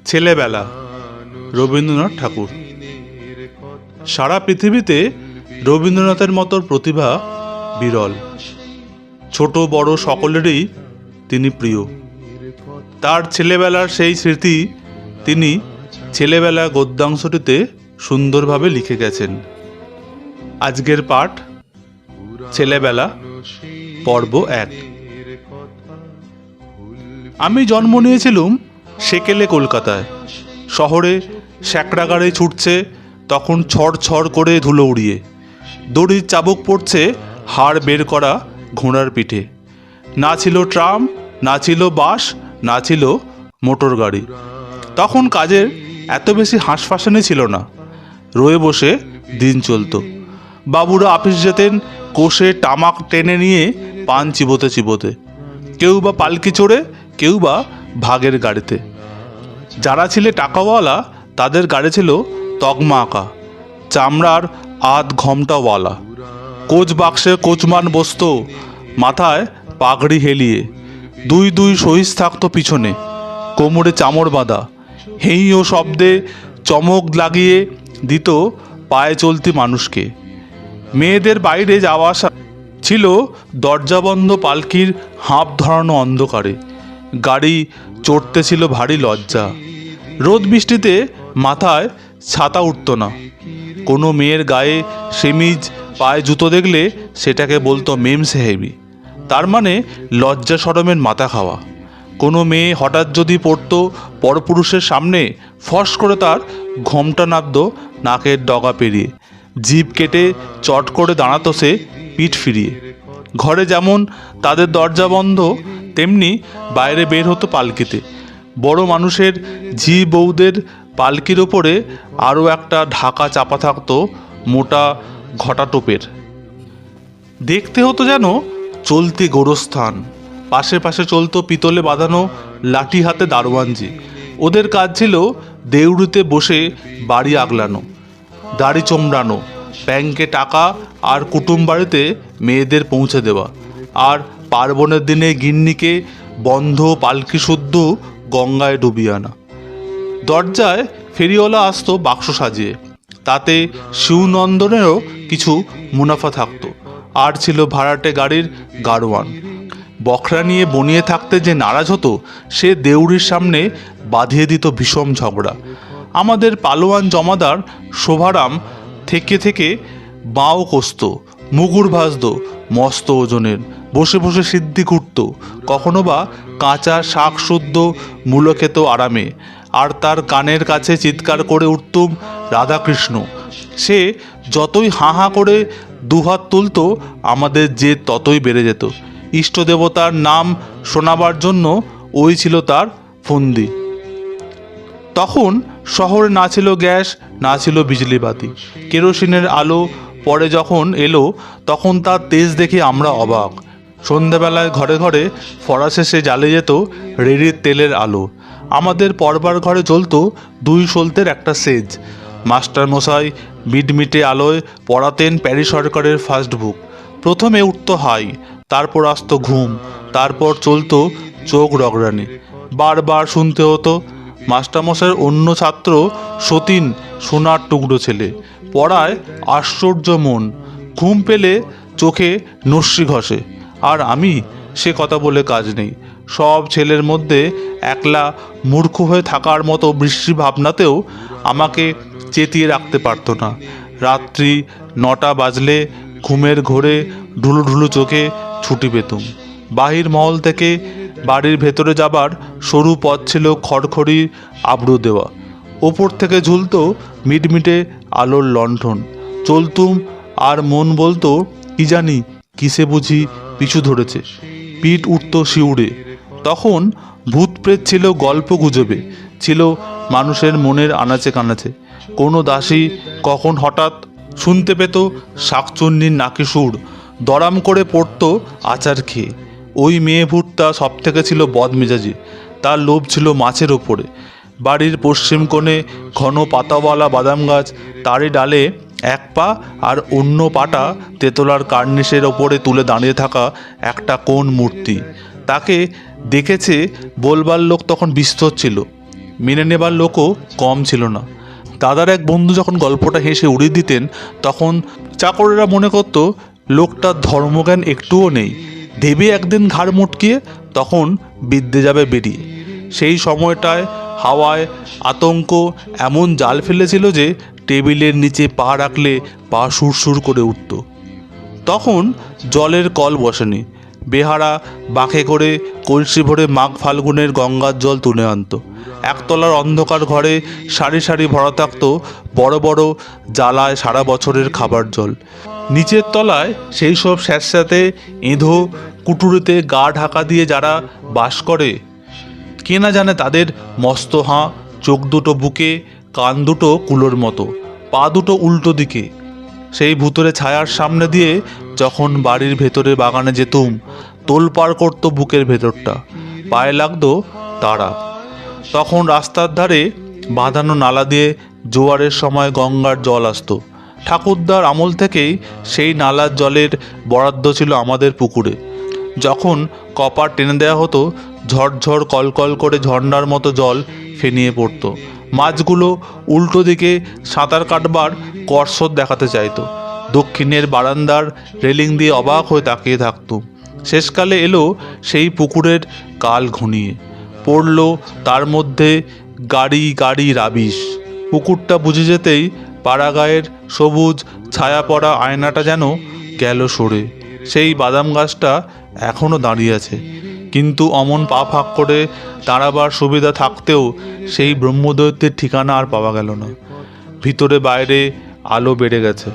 ছেলেবেলা, রবীন্দ্রনাথ ঠাকুর। সারা পৃথিবীতে রবীন্দ্রনাথের মতো প্রতিভা বিরল। ছোট বড় সকলেরই তিনি প্রিয়। তার ছেলেবেলার সেই স্মৃতি তিনি ছেলেবেলা গদ্যাংশটিতে সুন্দরভাবে লিখে গেছেন। আজকের পাঠ ছেলেবেলা, পর্ব ১। আমি জন্ম নিয়েছিলুম সেকেলে কলকাতায়। শহরে স্যাঁকড়া গাড়ি ছুটছে তখন ছড় ছড় করে ধুলো উড়িয়ে। দড়ির চাবুক পড়ছে হাড় বের করা ঘোড়ার পিঠে। না ছিল ট্রাম, না ছিল বাস, না ছিল মোটর গাড়ি। তখন কাজের এত বেশি হাঁসফাঁসানি ছিল না। রয়ে বসে দিন চলতো। বাবুরা অফিস যেতেন কোষে তামাক টেনে নিয়ে পান চিবোতে চিবোতে। কেউ বা পালকি চড়ে, কেউ বা ভাগের গাড়িতে। যারা ছিলে টাকাওয়ালা তাদের গাড়ি ছিল তকমা আঁকা, চামড়ার আধ ঘমটাওয়ালা। কোচ বাক্সে কোচমান বসত, মাথায় পাগড়ি হেলিয়ে। দুই দুই সহিস থাকতো পিছনে, কোমরে চামড় বাঁধা। হেই ও শব্দে চমক লাগিয়ে দিত পায়ে চলতি মানুষকে। মেয়েদের বাইরে যাওয়া আসা ছিল দরজাবন্ধ পালকির হাঁপ ধরানো অন্ধকারে। গাড়ি চড়তে ছিল ভারী লজ্জা। রোদ বৃষ্টিতে মাথায় ছাতা উঠত না। কোনো মেয়ের গায়ে সেমিজ পায়ে জুতো দেখলে সেটাকে বলতো মেম সাহেবি, তার মানে লজ্জা শরমের মাথা খাওয়া। কোনো মেয়ে হঠাৎ যদি পড়তো পরপুরুষের সামনে, ফস করে তার ঘোমটা নাবতো নাকের ডগা পেরিয়ে। জিভ কেটে চট করে দাঁড়াতো সে পিঠ ফিরিয়ে। ঘরে যেমন তাদের দরজা বন্ধ, তেমনি বাইরে বের হতো পালকিতে। বড় মানুষের ঝি বউদের পালকির ওপরে আরও একটা ঢাকা চাপা থাকতো মোটা ঘটা টোপের। দেখতে হতো যেন চলতি গোরস্থান। পাশে পাশে চলতো পিতলে বাঁধানো লাঠি হাতে দারোয়ানজি। ওদের কাজ ছিল দেউড়িতে বসে বাড়ি আগলানো, দাড়ি চোমড়ানো, ব্যাংকে টাকা আর কুটুম বাড়িতে মেয়েদের পৌঁছে দেওয়া, আর পার্বণের দিনে গিন্নিকে বন্ধ পালকি শুদ্ধ গঙ্গায় ডুবিয়ে আনা। দরজায় ফেরিওয়ালা আসতো বাক্স সাজিয়ে, তাতে শিবনন্দনেরও কিছু মুনাফা থাকতো। আর ছিল ভাড়াটে গাড়ির গাড়োয়ান। বখরা নিয়ে বনিয়ে থাকতে যে নারাজ হতো, সে দেউড়ির সামনে বাঁধিয়ে দিত বিষম ঝগড়া। আমাদের পালোয়ান জমাদার শোভারাম থেকে থেকে বাঁও কষত, মুগুর ভাজত মস্ত ওজনের, বসে বসে সিদ্ধি কুটত, কখনো বা কাঁচা শাক শুদ্ধ মূলো খেত আরামে। আর তার কানের কাছে চিৎকার করে উঠতুম রাধাকৃষ্ণ। সে যতই হাঁ হাঁ করে দুহাত তুলত, আমাদের জেদ ততই বেড়ে যেত। ইষ্ট দেবতার নাম শোনাবার জন্য ওই ছিল তার ফন্দি। তখন শহরে না ছিল গ্যাস, না ছিল বিজলি বাতি। কেরোসিনের আলো পরে যখন এলো, তখন তার তেজ দেখে আমরা অবাক। সন্ধ্যাবেলায় ঘরে ঘরে ফরাসে জ্বালিয়ে যেত রেড়ির তেলের আলো। আমাদের পড়বার ঘরে জ্বলতো 2 সলতের একটা সেজ। মাস্টারমশাই মিটমিটে আলোয় পড়াতেন প্যারি সরকারের ফার্স্ট বুক। প্রথমে উঠতো হাই, তারপর আসতো ঘুম, তারপর চলতো চোখ রগড়ানি। বারবার শুনতে হতো মাস্টারমশাইয়ের অন্য ছাত্র সতীন সোনার টুকরো ছেলে, পড়ায় আশ্চর্য মন, ঘুম পেলে চোখে নস্যি ঘষে। আর আমি, সে কথা বলে কাজ নেই। সব ছেলের মধ্যে একলা মূর্খ হয়ে থাকার মতো বৃষ্টি ভাবনাতেও আমাকে চেতিয়ে রাখতে পারতো না। রাত্রি 9টা বাজলে ঘুমের ঘোরে ঢুলু ঢুলু চোখে ছুটি পেতুম। বাহির মহল থেকে বাড়ির ভেতরে যাবার সরু পথ ছিল খড়খড়ি আবড়ো দেওয়া। ওপর থেকে ঝুলতো মিটমিটে আলোর লণ্ঠন। চলতুম আর মন বলতো, কি জানি কিসে বুঝি পিছু ধরেছে। পিঠ উঠত শিউড়ে। তখন ভূত প্রেত ছিল গল্প গুজবে, ছিল মানুষের মনের আনাচে কানাচে। কোনো দাসী কখন হঠাৎ শুনতে পেত শাকচুন্নির নাকি সুর, দরাম করে পড়তো আচার খেয়ে। ওই মেয়ে ভূতটা সব থেকে ছিল বদমেজাজি। তার লোভ ছিল মাছের ওপরে। বাড়ির পশ্চিম কোণে ঘন পাতাওয়ালা বাদাম গাছ, তারই ডালে এক পা আর অন্য পাটা তেতলার কার্নিশের ওপরে তুলে দাঁড়িয়ে থাকা একটা কোন মূর্তি। তাকে দেখেছে বলবার লোক তখন বিস্তর ছিল। মেনে নেবার লোকও কম ছিল না। দাদার এক বন্ধু যখন গল্পটা হেসে উড়িয়ে দিতেন, তখন চাকরেরা মনে করতো লোকটার ধর্মজ্ঞান একটুও নেই। দেবে একদিন ঘাড় মটকিয়ে, তখন বিদ্যে যাবে বেরিয়ে। সেই সময়টায় হাওয়ায় আতঙ্ক এমন জাল ফেলেছিল যে টেবিলের নিচে পা রাখলে পা সুরসুর করে উঠত। তখন জলের কল বসেনি। বেহারা বাঁকে করে কলসি ভরে মাঘ ফাল্গুনের গঙ্গার জল তুলে আনত। একতলার অন্ধকার ঘরে সারি সারি ভরা থাকত বড় বড় জ্বালায় সারা বছরের খাবার জল। নিচের তলায় সেই সব স্যাঁতস্যাঁতে এঁধো কুটুরিতে গা ঢাকা দিয়ে যারা বাস করে, কে না জানে তাদের মস্ত হাঁ, চোখ দুটো বুকে, কান দুটো কুলোর মতো, পা দুটো উল্টো দিকে। সেই ভূতরে ছায়ার সামনে দিয়ে যখন বাড়ির ভেতরে বাগানে যেতুম, তোলপাড় করতো বুকের ভেতরটা, পায়ে লাগতো তারা। তখন রাস্তার ধারে বাঁধানো নালা দিয়ে জোয়ারের সময় গঙ্গার জল আসতো। ঠাকুরদার আমল থেকেই সেই নালার জলের বরাদ্দ ছিল আমাদের পুকুরে। যখন কপার টেনে দেওয়া হতো, ঝরঝর কলকল করে ঝর্ণার মতো জল ফেনিয়ে পড়তো। মাছগুলো উল্টো দিকে সাঁতার কাটবার কসরত দেখাতে চাইতো। দক্ষিণের বারান্দার রেলিং দিয়ে অবাক হয়ে তাকিয়ে থাকতো। শেষকালে এলো সেই পুকুরের কাল ঘনিয়ে পড়ল, তার মধ্যে গাড়ি গাড়ি রাবিশ। পুকুরটা বুঝে যেতেই পাড়াগাঁয়ের সবুজ ছায়া পড়া আয়নাটা যেন গেল সরে। সেই বাদাম গাছটা এখনও দাঁড়িয়ে আছে, কিন্তু অমন পা ফাঁক করে দাঁড়াবার সুবিধা থাকতেও সেই ব্রহ্মদৈত্যের ঠিকানা আর পাওয়া গেল না। ভিতরে বাইরে আলো বেড়ে গেছে।